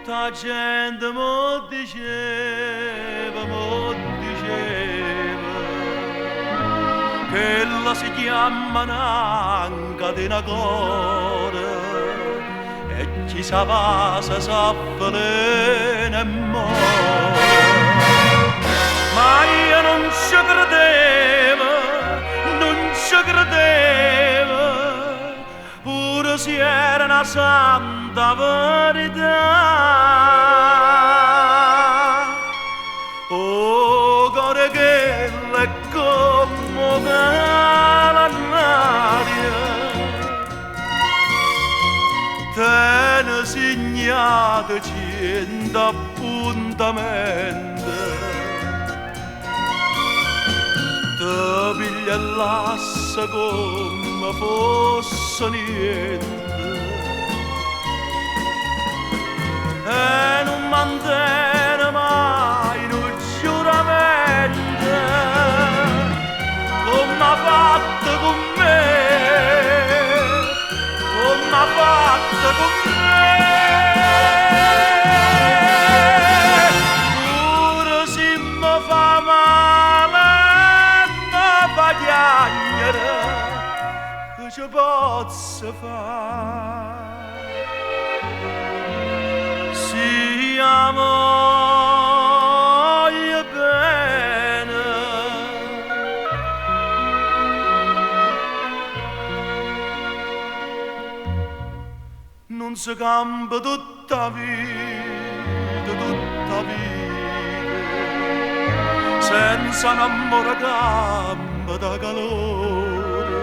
tutta gente mo diceva che la si chiama un'anca di una cora e chi sa va se s'avvelena e muore. Ma io non ci credevo, non ci credevo, pure se era una santa verità. Oh, cuore che è come l'aria, te ne segnate 100 appuntamenti, te piglia l'assa come fosse niente e non mantiene mai un giuramento come ha fatto con me, come ha fatto con me. Pure se mi fa male mi fa piangere, che ci posso fare? Siamo bene, non si cambia tutta vita, senza un amore campa da calore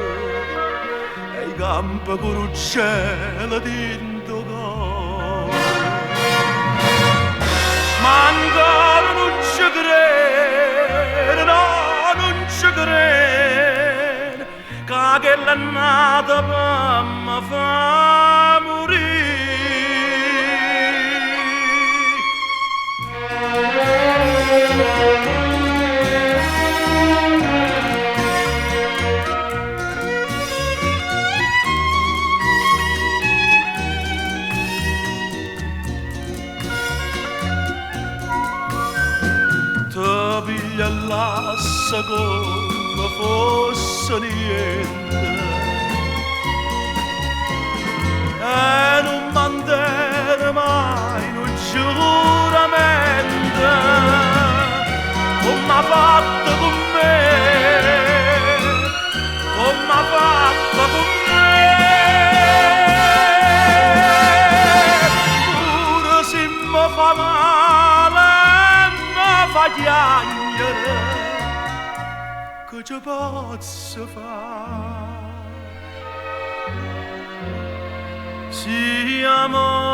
e i campi con un cielo dentro cuore. Ma ancora non ci credo, no, non ci credo, che quella è nata per mi fa morire. Te piglia l'assa come fosse niente e non mantiene mai un giuramento come ha fatto con me, come ha fatto con me. Pure se mi fa male fa piangere, che ci posso fare? Siamo